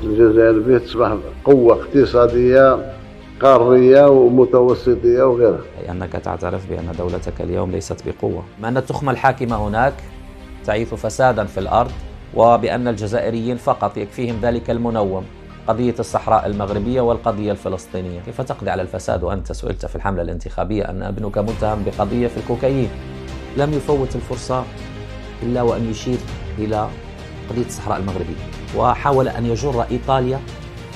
الجزائر به تصبح قوة اقتصادية قارية ومتوسطية وغيرها. أي أنك تعترف بأن دولتك اليوم ليست بقوة، بما أن التخمة الحاكمة هناك تعيث فسادا في الأرض، وبأن الجزائريين فقط يكفيهم ذلك المنوم، قضية الصحراء المغربية والقضية الفلسطينية. كيف تقضي على الفساد وأنت سئلت في الحملة الانتخابية أن ابنك متهم بقضية في الكوكايين؟ لم يفوت الفرصة إلا وأن يشير إلى قضية الصحراء المغربية، وحاول أن يجر إيطاليا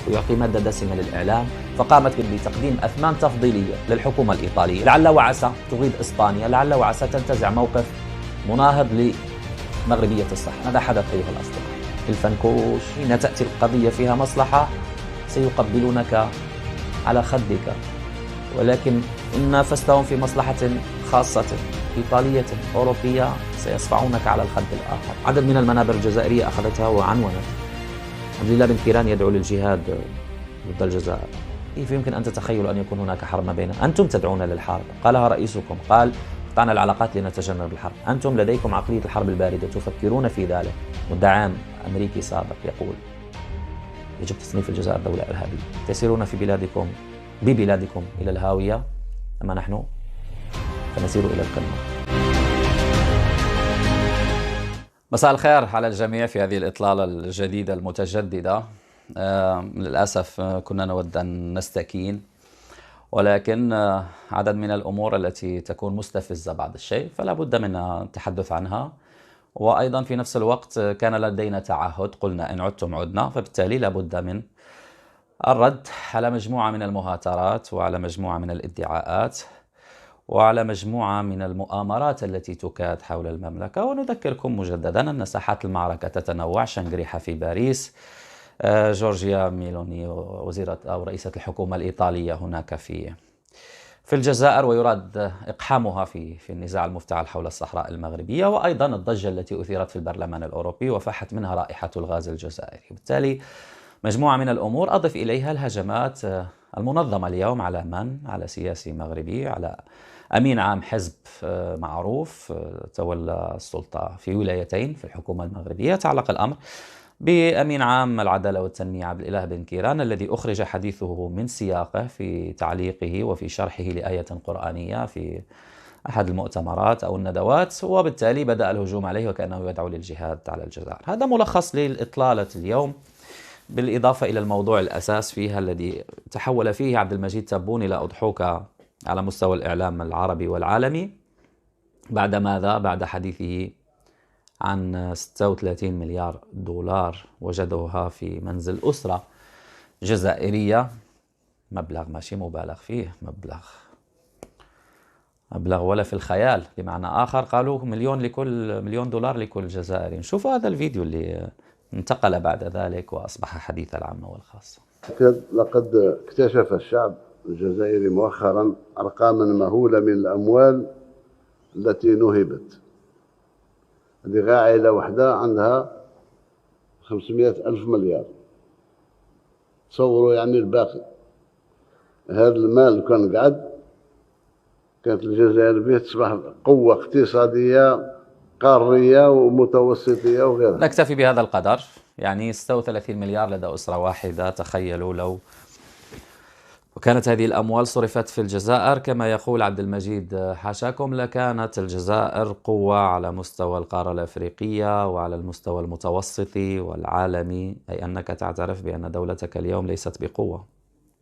ويعطي مادة دسمة للإعلام، فقامت بتقديم أثمان تفضيلية للحكومة الإيطالية، لعل وعسى تغيظ إسبانيا، لعل وعسى تنتزع موقف مناهض لمغربية الصحراء. ماذا حدث أيها الأصدقاء؟ الفنكوش حين تأتي القضية فيها مصلحة سيقبلونك على خدك، ولكن إن نافستهم في مصلحة خاصة إيطالية أوروبية سيصفعونك على الخد الآخر. عدد من المنابر الجزائرية أخذتها وعنونت. عبد الله بن كيران يدعو للجهاد ضد الجزائر. كيف يمكن أن تتخيلوا أن يكون هناك حرب ما بيننا؟ أنتم تدعون للحرب، قالها رئيسكم، قال قطعنا العلاقات لنتجنب الحرب. أنتم لديكم عقلية الحرب الباردة، تفكرون في ذلك. مدعم أمريكي سابق يقول يجب تصنيف الجزائر دولة إرهابية. تسيرون في ببلادكم إلى الهاوية، أما نحن فنسير إلى القمة. مساء الخير على الجميع في هذه الإطلالة الجديدة المتجددة. للأسف كنا نود أن نستكين، ولكن عدد من الأمور التي تكون مستفزة بعض الشيء فلا بد من التحدث عنها، وأيضا في نفس الوقت كان لدينا تعهد قلنا إن عدتم عدنا، فبالتالي لا بد من الرد على مجموعة من المهاترات وعلى مجموعة من الادعاءات وعلى مجموعة من المؤامرات التي تكاد حول المملكة. ونذكركم مجددا أن ساحات المعركة تتنوع. شنغريحة في باريس، جورجيا ميلوني وزيرة أو رئيسة الحكومة الإيطالية هناك في الجزائر، ويراد إقحامها في النزاع المفتعل حول الصحراء المغربية، وأيضا الضجة التي أثيرت في البرلمان الأوروبي وفاحت منها رائحة الغاز الجزائري. بالتالي مجموعة من الأمور، أضف إليها الهجمات المنظمة اليوم على على سياسي مغربي، على أمين عام حزب معروف تولى السلطة في ولايتين في الحكومة المغربية. تعلق الأمر بأمين عام العدالة والتنمية عبد الإله بن كيران، الذي أخرج حديثه من سياقه في تعليقه وفي شرحه لآية قرآنية في أحد المؤتمرات أو الندوات، وبالتالي بدأ الهجوم عليه وكأنه يدعو للجهاد على الجزائر. هذا ملخص للإطلالة اليوم، بالإضافة إلى الموضوع الأساس فيها الذي تحول فيه عبد المجيد تبون إلى أضحوكة على مستوى الإعلام العربي والعالمي. بعد ماذا؟ بعد حديثه عن 36 مليار دولار وجدوها في منزل أسرة جزائرية. مبلغ ماشي مبالغ فيه، مبلغ ولا في الخيال. بمعنى آخر قالوا مليون دولار لكل جزائري. شوفوا هذا الفيديو اللي انتقل بعد ذلك وأصبح حديث العامة والخاصة. لقد اكتشف الشعب الجزائري مؤخرا أرقاما مهولة من الأموال التي نهبت. هذه عائلة واحدة عندها 500 ألف مليار. تصوروا يعني الباقي. هذا المال كان قعد، كانت الجزائر به تصبح قوة اقتصادية قارية ومتوسطية وغيرها. نكتفي بهذا القدر. يعني 36 مليار لدى أسرة واحدة. تخيلوا لو وكانت هذه الأموال صرفت في الجزائر كما يقول عبد المجيد حاشاكم، لكانت الجزائر قوة على مستوى القارة الأفريقية وعلى المستوى المتوسطي والعالمي. أي أنك تعترف بأن دولتك اليوم ليست بقوة.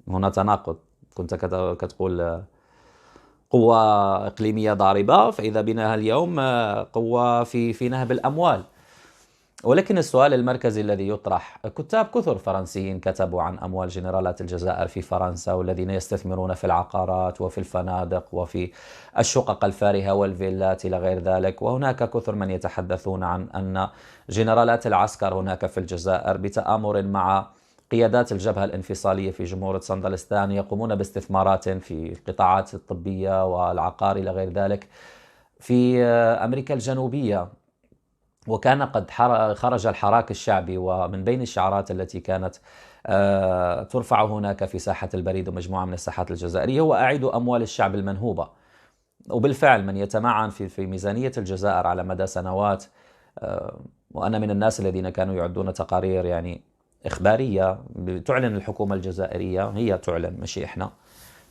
هنا تناقض. كنت كتقول قوة إقليمية ضاربة، فإذا بنا اليوم قوة في نهب الأموال. ولكن السؤال المركزي الذي يطرح، كتاب كثر فرنسيين كتبوا عن أموال جنرالات الجزائر في فرنسا، والذين يستثمرون في العقارات وفي الفنادق وفي الشقق الفارهة والفيلات إلى غير ذلك. وهناك كثر من يتحدثون عن أن جنرالات العسكر هناك في الجزائر بتآمر مع قيادات الجبهة الانفصالية في جمهورية سندلستان يقومون باستثمارات في القطاعات الطبية والعقار إلى غير ذلك في أمريكا الجنوبية. وكان قد خرج الحراك الشعبي، ومن بين الشعارات التي كانت ترفع هناك في ساحة البريد ومجموعة من الساحات الجزائرية هو أعيدوا أموال الشعب المنهوبة. وبالفعل من يتمعن في ميزانية الجزائر على مدى سنوات، وأنا من الناس الذين كانوا يعدون تقارير يعني إخبارية تعلن الحكومة الجزائرية، هي تعلن مش إحنا،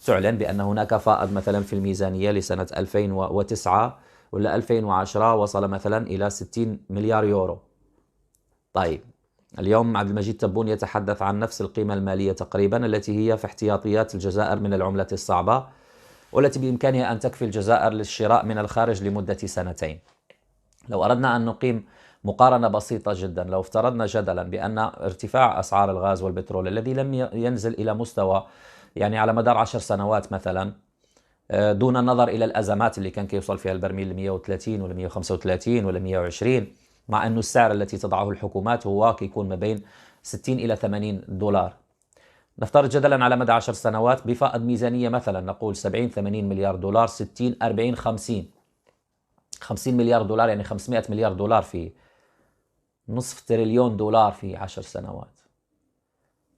تعلن بأن هناك فائض مثلا في الميزانية لسنة 2009 ولا 2010 وصل مثلا إلى 60 مليار يورو. طيب اليوم عبد المجيد تبون يتحدث عن نفس القيمة المالية تقريبا التي هي في احتياطيات الجزائر من العملة الصعبة، والتي بإمكانها أن تكفي الجزائر للشراء من الخارج لمدة 2 سنين. لو أردنا أن نقيم مقارنة بسيطة جدا، لو افترضنا جدلا بأن ارتفاع أسعار الغاز والبترول الذي لم ينزل إلى مستوى يعني على مدار 10 سنوات مثلا، دون النظر إلى الأزمات اللي كان كيوصل فيها البرميل ل 130 ولا 135 ولا 120، مع أنه السعر التي تضعه الحكومات هو كيكون ما بين 60 إلى 80 دولار. نفترض جدلا على مدى 10 سنوات بفائض ميزانية مثلا نقول 70 80 مليار دولار، 60 40 50 مليار دولار، يعني 500 مليار دولار في نصف تريليون دولار في 10 سنوات.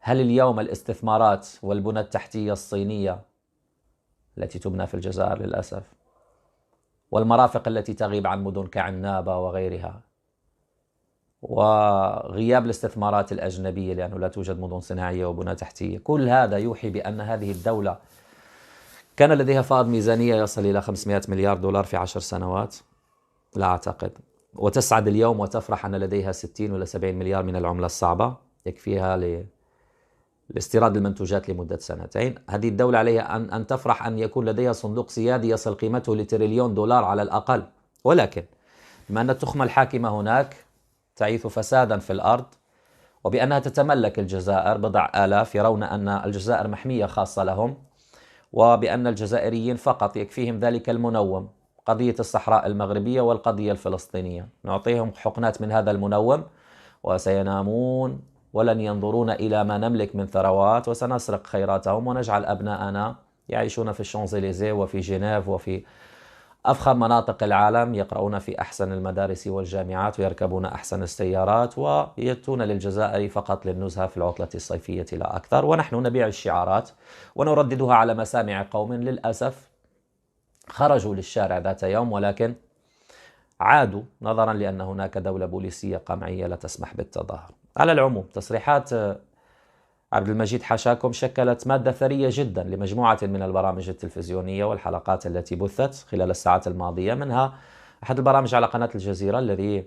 هل اليوم الاستثمارات والبنى التحتية الصينية التي تبنى في الجزائر للأسف، والمرافق التي تغيب عن مدن كعنابة وغيرها، وغياب الاستثمارات الأجنبية لأنه لا توجد مدن صناعية وبنى تحتية، كل هذا يوحي بأن هذه الدولة كان لديها فائض ميزانية يصل إلى 500 مليار دولار في 10 سنوات؟ لا أعتقد. وتسعد اليوم وتفرح أن لديها 60 ولا 70 مليار من العملة الصعبة يكفيها لاستيراد المنتوجات لمدة 2 سنين. هذه الدولة عليها أن تفرح أن يكون لديها صندوق سيادي يصل قيمته لتريليون دولار على الأقل. ولكن بما أن التخمة الحاكمة هناك تعيث فسادا في الأرض، وبأنها تتملك الجزائر بضع آلاف يرون أن الجزائر محمية خاصة لهم، وبأن الجزائريين فقط يكفيهم ذلك المنوم، قضية الصحراء المغربية والقضية الفلسطينية، نعطيهم حقنات من هذا المنوم وسينامون ولن ينظرون إلى ما نملك من ثروات، وسنسرق خيراتهم ونجعل أبناءنا يعيشون في الشانزليزيه وفي جنيف وفي أفخر مناطق العالم، يقرؤون في أحسن المدارس والجامعات ويركبون أحسن السيارات ويأتون للجزائر فقط للنزهة في العطلة الصيفية لا أكثر، ونحن نبيع الشعارات ونرددها على مسامع قوم للأسف خرجوا للشارع ذات يوم ولكن عادوا نظرا لأن هناك دولة بوليسية قمعية لا تسمح بالتظاهر. على العموم تصريحات عبد المجيد حاشاكم شكلت مادة ثرية جدا لمجموعة من البرامج التلفزيونية والحلقات التي بثت خلال الساعات الماضية، منها أحد البرامج على قناة الجزيرة الذي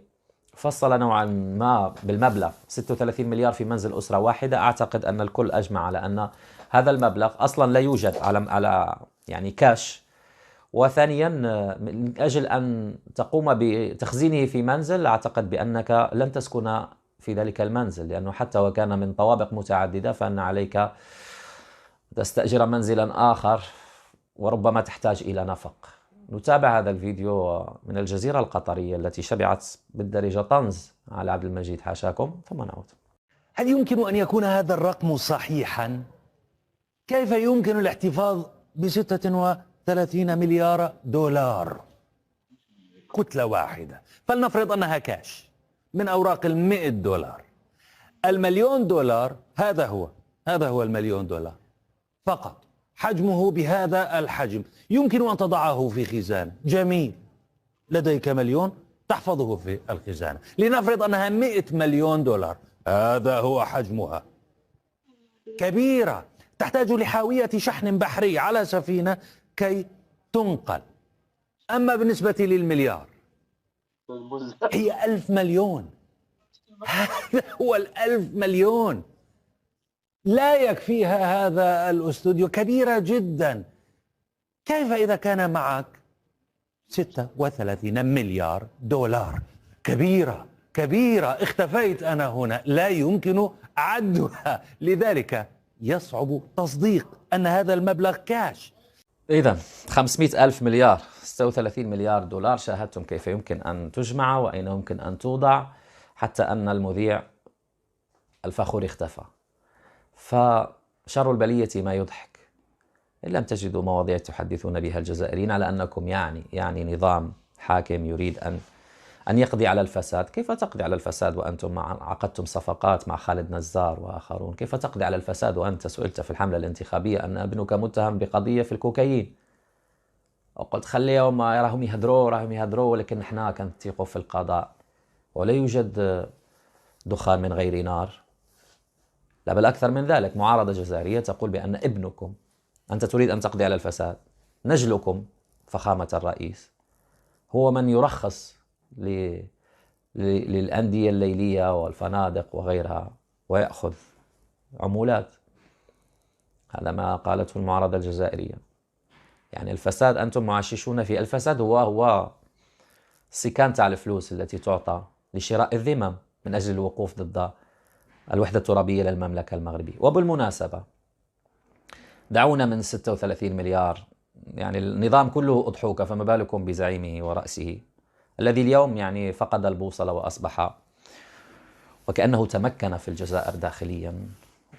فصل نوعا ما بالمبلغ 36 مليار في منزل أسرة واحدة. أعتقد أن الكل أجمع على أن هذا المبلغ أصلا لا يوجد على يعني كاش، وثانيا من أجل أن تقوم بتخزينه في منزل أعتقد بأنك لن تسكن في ذلك المنزل، لأنه حتى وكان من طوابق متعددة فإن عليك تستأجر منزلا آخر وربما تحتاج إلى نفق. نتابع هذا الفيديو من الجزيرة القطرية التي شبعت بالدرجة طنز على عبد المجيد حاشاكم ثم نعود. هل يمكن أن يكون هذا الرقم صحيحا؟ كيف يمكن الاحتفاظ ب36 مليار دولار كتلة واحدة؟ فلنفرض أنها كاش من أوراق 100 دولار. المليون دولار هذا هو المليون دولار فقط، حجمه بهذا الحجم، يمكن أن تضعه في خزانة. جميل، لديك مليون تحفظه في الخزانة. لنفرض أنها 100 مليون دولار، هذا هو حجمها، كبيرة، تحتاج لحاوية شحن بحري على سفينة كي تنقل. أما بالنسبة للمليار هي 1000 مليون، هذا هو 1000 مليون، لا يكفيها هذا الاستوديو، كبيرة جدا. كيف إذا كان معك 36 مليار دولار؟ كبيرة، اختفيت أنا هنا، لا يمكن عدها، لذلك يصعب تصديق أن هذا المبلغ كاش. إذن 500 ألف مليار، 36 مليار دولار، شاهدتم كيف يمكن أن تجمع وأين يمكن أن توضع، حتى أن المذيع الفخور اختفى. فشر البلية ما يضحك، إن لم تجدوا مواضيع تحدثون بها الجزائريين على أنكم يعني نظام حاكم يريد أن يقضي على الفساد. كيف تقضي على الفساد وأنتم عقدتم صفقات مع خالد نزار وآخرون؟ كيف تقضي على الفساد وأنت سئلت في الحملة الانتخابية أن ابنك متهم بقضية في الكوكايين، وقلت خليهم راهم يهدروا ولكن نحنا كنثيقوا في القضاء ولا يوجد دخان من غير نار. لا بل أكثر من ذلك، معارضة جزائرية تقول بأن ابنكم، أنت تريد أن تقضي على الفساد، نجلكم فخامة الرئيس هو من يرخص للأندية الليلية والفنادق وغيرها ويأخذ عمولات. هذا ما قالته المعارضة الجزائرية. يعني الفساد أنتم معششون في الفساد، هو السكان تاع الفلوس التي تعطى لشراء الذمم من أجل الوقوف ضد الوحدة الترابية للمملكة المغربية. وبالمناسبة دعونا من 36 مليار، يعني النظام كله أضحوكة، فما بالكم بزعيمه ورأسه الذي اليوم يعني فقد البوصلة وأصبح وكأنه تمكن في الجزائر داخليا،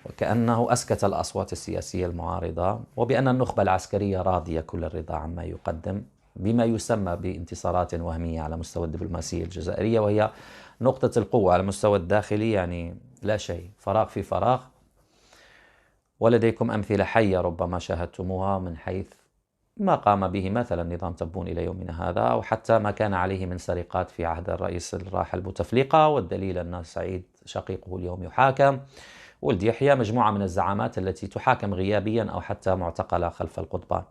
وكأنه أسكت الأصوات السياسية المعارضة، وبأن النخبة العسكرية راضية كل الرضا عما يقدم بما يسمى بانتصارات وهمية على مستوى الدبلوماسية الجزائرية، وهي نقطة القوة على المستوى الداخلي. يعني لا شيء، فراغ في فراغ. ولديكم أمثلة حية ربما شاهدتموها من حيث ما قام به مثلا نظام تبون إلى يومنا هذا، أو حتى ما كان عليه من سرقات في عهد الرئيس الراحل بوتفليقة، والدليل أن سعيد شقيقه اليوم يحاكم، ولد يحيى، مجموعة من الزعامات التي تحاكم غيابيا أو حتى معتقلة خلف القضبان.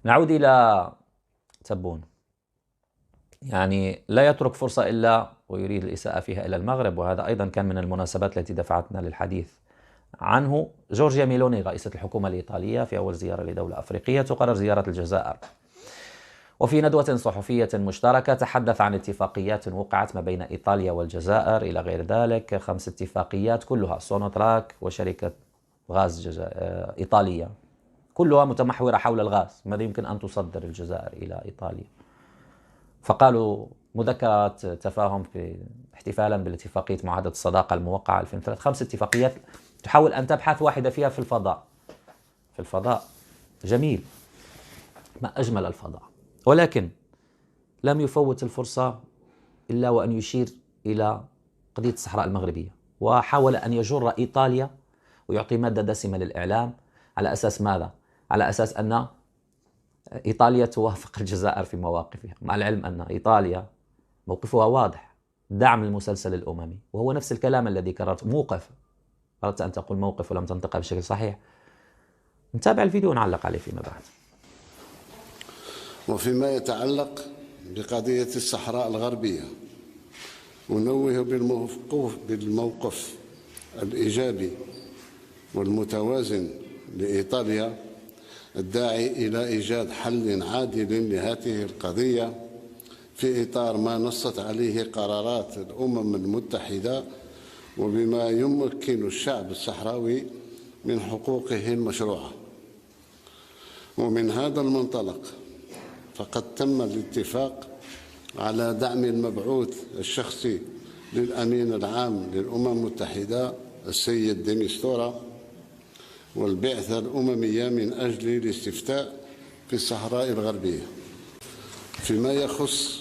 نعود إلى تبون، يعني لا يترك فرصة إلا ويريد الإساءة فيها إلى المغرب، وهذا أيضا كان من المناسبات التي دفعتنا للحديث عنه. جورجيا ميلوني رئيسة الحكومة الإيطالية في أول زيارة لدولة أفريقية تقرر زيارة الجزائر، وفي ندوة صحفية مشتركة تحدث عن اتفاقيات وقعت ما بين إيطاليا والجزائر إلى غير ذلك، 5 اتفاقيات كلها سونوتراك وشركة غاز إيطالية، كلها متمحورة حول الغاز، ماذا يمكن أن تصدر الجزائر إلى إيطاليا. فقالوا مذكرات تفاهم في احتفالا بالاتفاقية معاهدة الصداقة الموقعة 2003، 5 اتفاقيات تحاول أن تبحث واحدة فيها في الفضاء. في الفضاء جميل، ما أجمل الفضاء، ولكن لم يفوت الفرصة إلا وأن يشير إلى قضية الصحراء المغربية، وحاول أن يجر إيطاليا ويعطي مادة دسمة للإعلام. على أساس ماذا؟ على أساس أن إيطاليا توافق الجزائر في مواقفها، مع العلم أن إيطاليا موقفها واضح، دعم المسلسل الأممي، وهو نفس الكلام الذي كررت. موقف، أردت أن تقول موقف ولم تنطقها بشكل صحيح. نتابع الفيديو ونعلق عليه فيما بعد. وفيما يتعلق بقضية الصحراء الغربية، أنوه بالموقف الإيجابي والمتوازن لإيطاليا الداعي إلى إيجاد حل عادل لهذه القضية في إطار ما نصت عليه قرارات الأمم المتحدة، وبما يمكن الشعب الصحراوي من حقوقه المشروعة. ومن هذا المنطلق فقد تم الاتفاق على دعم المبعوث الشخصي للأمين العام للأمم المتحدة السيد دي ميستورا والبعثة الأممية من أجل الاستفتاء في الصحراء الغربية. فيما يخص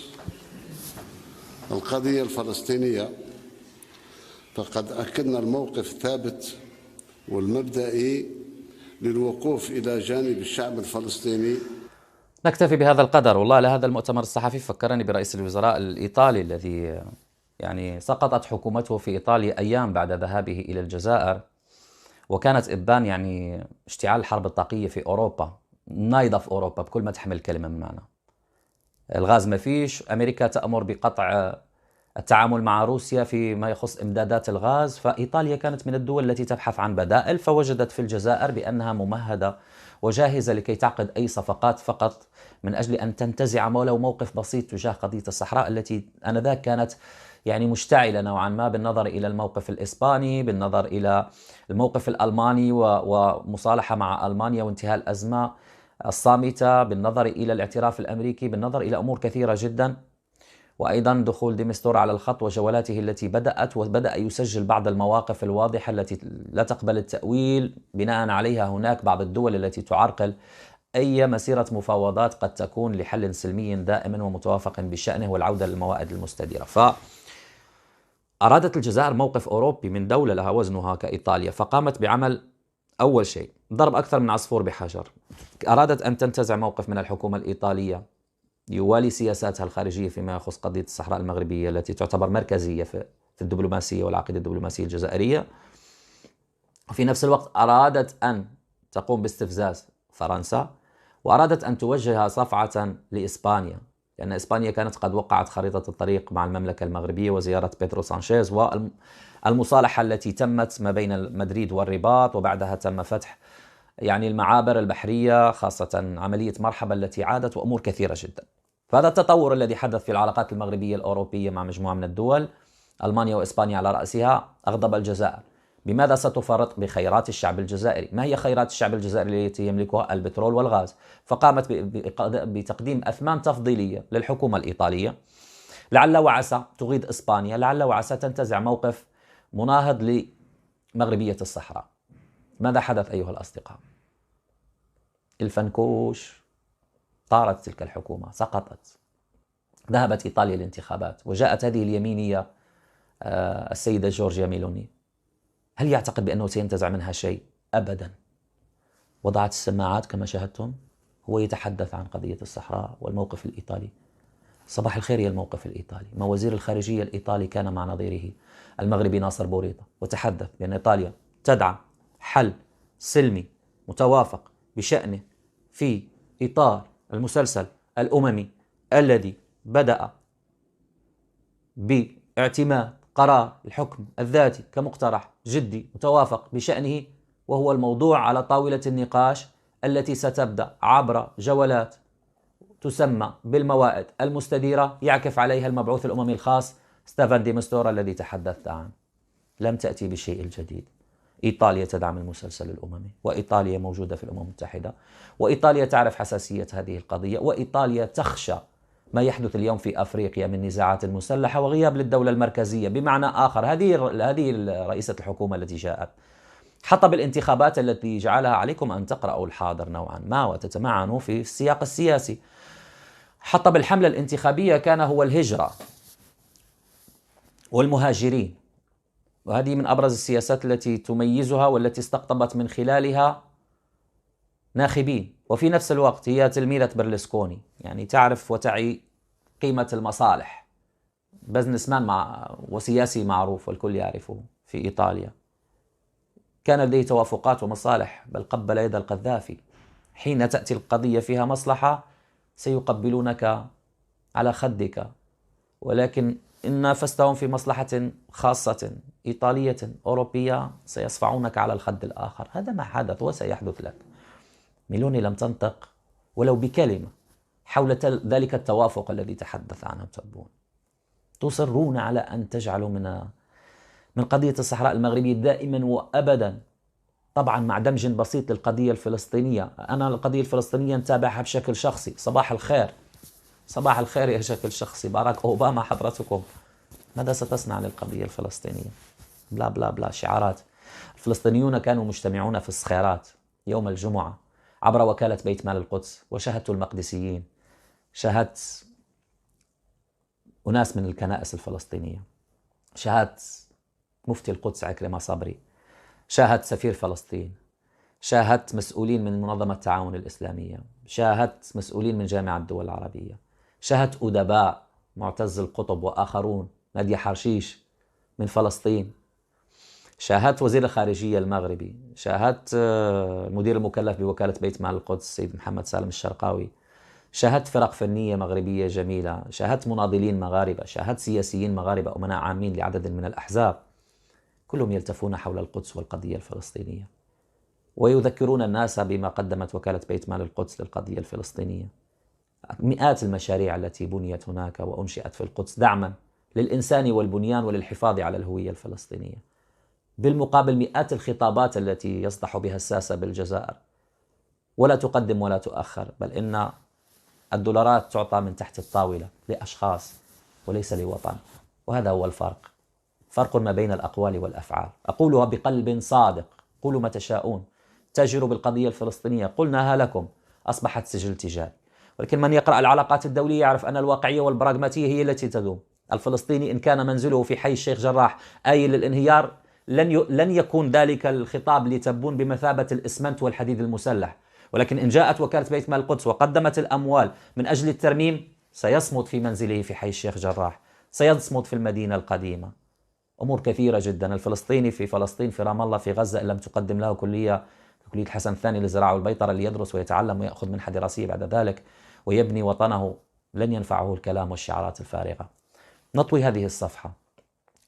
القضية الفلسطينية فقد أكدنا الموقف الثابت والمبدئي للوقوف إلى جانب الشعب الفلسطيني. نكتفي بهذا القدر. والله لهذا المؤتمر الصحفي فكرني برئيس الوزراء الإيطالي الذي يعني سقطت حكومته في إيطاليا أيام بعد ذهابه إلى الجزائر، وكانت إبان يعني اشتعال الحرب الطاقية في أوروبا، نايضة في أوروبا بكل ما تحمل الكلمة من معنى. الغاز ما فيش، أمريكا تأمر بقطع التعامل مع روسيا فيما يخص إمدادات الغاز، فإيطاليا كانت من الدول التي تبحث عن بدائل، فوجدت في الجزائر بأنها ممهدة وجاهزة لكي تعقد أي صفقات فقط من أجل أن تنتزع ولو موقف بسيط تجاه قضية الصحراء التي آنذاك كانت يعني مشتعلة نوعا ما، بالنظر إلى الموقف الإسباني، بالنظر إلى الموقف الألماني ومصالحة مع ألمانيا وانتهاء الأزمة الصامتة، بالنظر إلى الاعتراف الأمريكي، بالنظر إلى أمور كثيرة جدا. وأيضا دخول دي ميستورا على الخط وجولاته التي بدأت، وبدأ يسجل بعض المواقف الواضحة التي لا تقبل التأويل، بناء عليها هناك بعض الدول التي تعرقل أي مسيرة مفاوضات قد تكون لحل سلمي دائم ومتوافق بشأنه والعودة للموائد المستديرة. فأرادت الجزائر موقف أوروبي من دولة لها وزنها كإيطاليا، فقامت بعمل أول شيء ضرب أكثر من عصفور بحجر. أرادت أن تنتزع موقف من الحكومة الإيطالية يوالي سياساتها الخارجية فيما يخص قضية الصحراء المغربية التي تعتبر مركزية في الدبلوماسية والعقيدة الدبلوماسية الجزائرية. وفي نفس الوقت أرادت أن تقوم باستفزاز فرنسا، وأرادت أن توجه صفعة لإسبانيا، لأن إسبانيا كانت قد وقعت خريطة الطريق مع المملكة المغربية وزيارة بيدرو سانشيز والمصالحة التي تمت ما بين مدريد والرباط، وبعدها تم فتح يعني المعابر البحرية، خاصة عملية مرحبا التي عادت، وأمور كثيرة جدا. فهذا التطور الذي حدث في العلاقات المغربية الأوروبية مع مجموعة من الدول، ألمانيا وإسبانيا على رأسها، أغضب الجزائر. بماذا ستفرط بخيرات الشعب الجزائري؟ ما هي خيرات الشعب الجزائري التي يملكها؟ البترول والغاز. فقامت بتقديم أثمان تفضيلية للحكومة الإيطالية، لعل وعسى تغيظ إسبانيا، لعل وعسى تنتزع موقف مناهض لمغربية الصحراء. ماذا حدث أيها الأصدقاء؟ الفنكوش، طارت تلك الحكومة، سقطت، ذهبت إيطاليا للانتخابات، وجاءت هذه اليمينية السيدة جورجيا ميلوني. هل يعتقد بأنه سينتزع منها شيء؟ أبدا. وضعت السماعات كما شاهدتم، هو يتحدث عن قضية الصحراء والموقف الإيطالي. صباح الخير يا الموقف الإيطالي. ما وزير الخارجية الإيطالي كان مع نظيره المغربي ناصر بوريطة، وتحدث بأن إيطاليا تدعم حل سلمي متوافق بشأنه في إطار المسلسل الأممي الذي بدأ باعتماد قرار الحكم الذاتي كمقترح جدي متوافق بشأنه، وهو الموضوع على طاولة النقاش التي ستبدأ عبر جولات تسمى بالموائد المستديرة، يعكف عليها المبعوث الأممي الخاص ستيفان دي مستورا الذي تحدثت عنه. لم تأتي بشيء الجديد. إيطاليا تدعم المسلسل الأممي، وإيطاليا موجودة في الأمم المتحدة، وإيطاليا تعرف حساسية هذه القضية، وإيطاليا تخشى ما يحدث اليوم في أفريقيا من نزاعات مسلحة وغياب للدولة المركزية. بمعنى آخر، هذه رئيسة الحكومة التي جاءت حطب الانتخابات التي جعلها عليكم أن تقرأوا الحاضر نوعا ما وتتمعنوا في السياق السياسي. حطب الحملة الانتخابية كان هو الهجرة والمهاجرين، وهذه من أبرز السياسات التي تميزها والتي استقطبت من خلالها ناخبين. وفي نفس الوقت هي تلميذة برلسكوني، يعني تعرف وتعي قيمة المصالح، بزنسمان وسياسي معروف والكل يعرفه في إيطاليا. كان لديه توافقات ومصالح، بل قبل يد القذافي. حين تأتي القضية فيها مصلحة سيقبلونك على خدك، ولكن إن نافستهم في مصلحة خاصة إيطالية أوروبية سيصفعونك على الخد الآخر. هذا ما حدث وسيحدث لك. ميلوني لم تنطق ولو بكلمة حول ذلك التوافق الذي تحدث عنه تبون. تصرون على أن تجعلوا من قضية الصحراء المغربية دائما وأبدا، طبعا مع دمج بسيط للقضية الفلسطينية. أنا القضية الفلسطينية نتابعها بشكل شخصي. صباح الخير، صباح الخير يا شكل شخصي. باراك أوباما حضرتكم ماذا ستصنع للقضية الفلسطينية؟ بلا بلا بلا شعارات. الفلسطينيون كانوا مجتمعون في الصخيرات يوم الجمعة عبر وكالة بيت مال القدس، وشاهدت المقدسيين، شاهدت أناس من الكنائس الفلسطينية، شاهدت مفتي القدس عكرمة صبري، شاهدت سفير فلسطين، شاهدت مسؤولين من منظمة التعاون الإسلامية، شاهدت مسؤولين من جامعة الدول العربية، شاهدت أدباء معتز القطب وآخرون، نادية حرشيش من فلسطين، شاهدت وزير الخارجية المغربي، شاهدت المدير المكلف بوكالة بيت مال القدس السيد محمد سالم الشرقاوي، شاهدت فرق فنية مغربية جميلة، شاهدت مناضلين مغاربة، شاهدت سياسيين مغاربة، أمناء عامين لعدد من الأحزاب، كلهم يلتفون حول القدس والقضية الفلسطينية، ويذكرون الناس بما قدمت وكالة بيت مال القدس للقضية الفلسطينية. مئات المشاريع التي بنيت هناك وأنشئت في القدس دعما للإنسان والبنيان وللحفاظ على الهوية الفلسطينية. بالمقابل مئات الخطابات التي يصدح بها الساسة بالجزائر، ولا تقدم ولا تؤخر، بل إن الدولارات تعطى من تحت الطاولة لأشخاص وليس لوطن. وهذا هو الفرق، فرق ما بين الأقوال والأفعال. أقولها بقلب صادق، قولوا ما تشاءون، تاجروا بالقضية الفلسطينية، قلناها لكم، أصبحت سجل تجاري. ولكن من يقرأ العلاقات الدولية يعرف أن الواقعية والبراغماتية هي التي تدوم. الفلسطيني إن كان منزله في حي الشيخ جراح آيل للانهيار لن يكون ذلك الخطاب لتبون بمثابة الإسمنت والحديد المسلح. ولكن إن جاءت وكالة بيت مال القدس وقدمت الأموال من أجل الترميم، سيصمد في منزله في حي الشيخ جراح، سيصمد في المدينة القديمة. أمور كثيرة جدا. الفلسطيني في فلسطين، في رام الله، في غزة، إن لم تقدم له كلية الحسن الثاني للزراعة والبيطرة ليدرس ويتعلم ويأخذ منحة دراسية بعد ذلك ويبني وطنه، لن ينفعه الكلام والشعارات الفارغة. نطوي هذه الصفحة.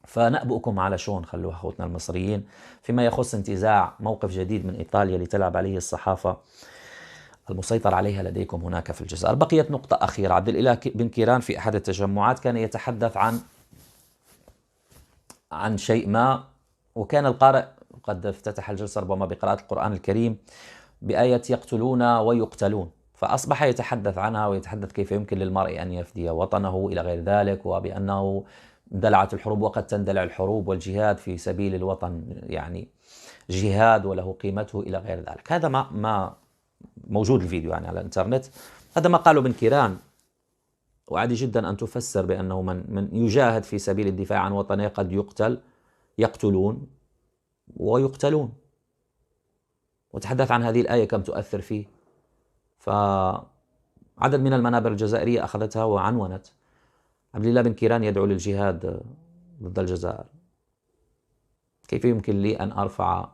فنأبؤكم على شون، خلوها أخوتنا المصريين، فيما يخص انتزاع موقف جديد من إيطاليا لتلعب عليه الصحافة المسيطر عليها لديكم هناك في الجزائر. بقيت نقطة أخيرة. عبد الإله بن كيران في أحد التجمعات كان يتحدث عن شيء ما، وكان القارئ قد افتتح الجلسة ربما بقراءة القرآن الكريم بآية يقتلون ويقتلون، فأصبح يتحدث عنها ويتحدث كيف يمكن للمرء أن يفدي وطنه إلى غير ذلك، وبأنه اندلعت الحروب وقد تندلع الحروب، والجهاد في سبيل الوطن يعني جهاد وله قيمته إلى غير ذلك. هذا ما موجود الفيديو يعني على الإنترنت. هذا ما قاله بن كيران، وعادي جدا أن تفسر بأنه من يجاهد في سبيل الدفاع عن وطنه قد يقتلون ويقتلون. وتحدث عن هذه الآية كم تؤثر فيه. فعدد من المنابر الجزائرية أخذتها وعنونت عبد الله بن كيران يدعو للجهاد ضد الجزائر. كيف يمكن لي أن أرفع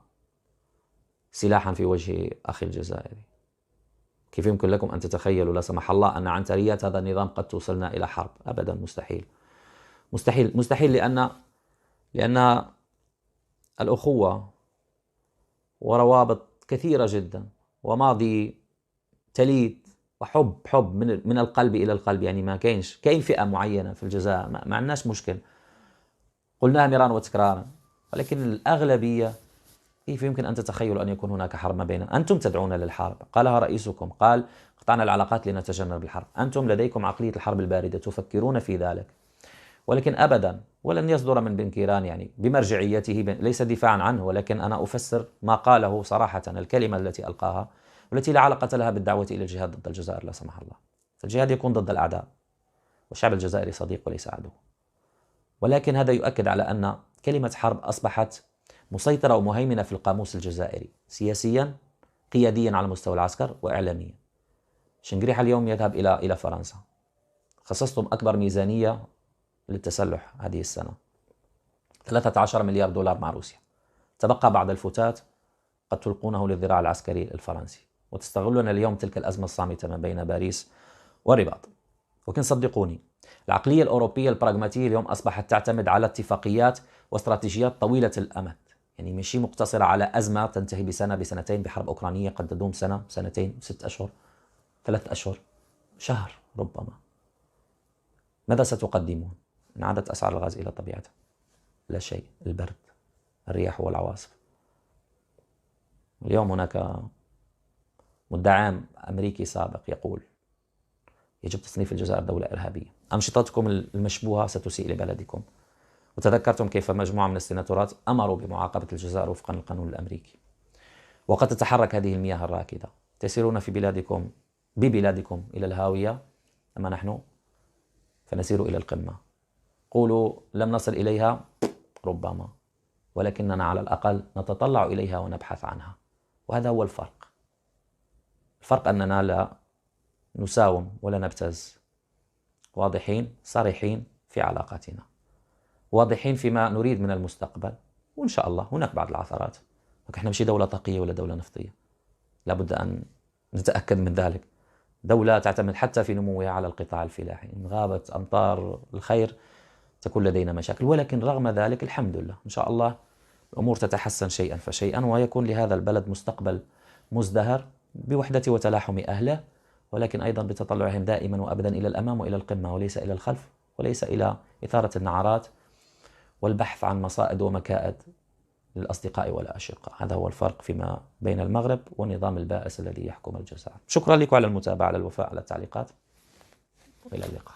سلاحا في وجه أخي الجزائري؟ كيف يمكن لكم أن تتخيلوا لا سمح الله أن عنتريات هذا النظام قد توصلنا إلى حرب؟ أبدا، مستحيل مستحيل مستحيل، لأن الأخوة وروابط كثيرة جدا وماضي تليد وحب من القلب إلى القلب. يعني ما كاين فئة معينة في الجزائر ما عندناش مشكل، قلناها مرارا وتكرارا، ولكن الأغلبية كيف يمكن أن تتخيلوا أن يكون هناك حرب ما بيننا؟ أنتم تدعون للحرب، قالها رئيسكم، قال قطعنا العلاقات لنتجنب الحرب. أنتم لديكم عقلية الحرب الباردة، تفكرون في ذلك، ولكن أبدا ولن يصدر من بن كيران يعني بمرجعيته، ليس دفاعا عنه، ولكن أنا أفسر ما قاله صراحة، الكلمة التي ألقاها والتي لا علاقة لها بالدعوة إلى الجهاد ضد الجزائر لا سمح الله. الجهاد يكون ضد الأعداء، والشعب الجزائري صديق وليس عدو. ولكن هذا يؤكد على أن كلمة حرب أصبحت مسيطرة ومهيمنة في القاموس الجزائري، سياسيا، قياديا على مستوى العسكر، وإعلاميا. شنقريح اليوم يذهب إلى فرنسا. خصصتم أكبر ميزانية للتسلح هذه السنة، 13 مليار دولار مع روسيا. تبقى بعض الفتات قد تلقونه للذراع العسكري الفرنسي، وتستغلون اليوم تلك الأزمة الصامتة ما بين باريس والرباط. ولكن صدقوني، العقلية الأوروبية البراغماتية اليوم أصبحت تعتمد على اتفاقيات واستراتيجيات طويلة الأمد، يعني مش مقتصرة على أزمة تنتهي بسنة بسنتين، بحرب أوكرانية قد تدوم سنة، سنتين، 6 أشهر، 3 أشهر، شهر ربما. ماذا ستقدمون إن عادت أسعار الغاز إلى طبيعتها؟ لا شيء، البرد، الرياح والعواصف. اليوم هناك مدعي أمريكي سابق يقول يجب تصنيف الجزائر دولة إرهابية. أنشطتكم المشبوهة ستسيء لبلدكم. وتذكرتم كيف مجموعة من السيناتورات أمروا بمعاقبة الجزائر وفقا للقانون الأمريكي. وقد تتحرك هذه المياه الراكدة، تسيرون ببلادكم إلى الهاوية، أما نحن فنسير إلى القمة. قولوا لم نصل إليها ربما، ولكننا على الأقل نتطلع إليها ونبحث عنها. وهذا هو الفرق. الفرق أننا لا نساوم ولا نبتز، واضحين صريحين في علاقاتنا، واضحين فيما نريد من المستقبل، وإن شاء الله هناك بعض العثرات. احنا مش دولة طاقية ولا دولة نفطية، لابد أن نتأكد من ذلك. دولة تعتمد حتى في نموها على القطاع الفلاحي، إن غابت أمطار الخير تكون لدينا مشاكل، ولكن رغم ذلك الحمد لله إن شاء الله الأمور تتحسن شيئا فشيئا، ويكون لهذا البلد مستقبل مزدهر بوحدة وتلاحم أهله، ولكن أيضا بتطلعهم دائما وأبدا إلى الأمام وإلى القمة، وليس إلى الخلف، وليس إلى إثارة النعرات والبحث عن مصائد ومكائد للأصدقاء والأشقاء. هذا هو الفرق فيما بين المغرب والنظام البائس الذي يحكم الجزائر. شكرا لكم على المتابعة، على الوفاء، على التعليقات، وإلى اللقاء.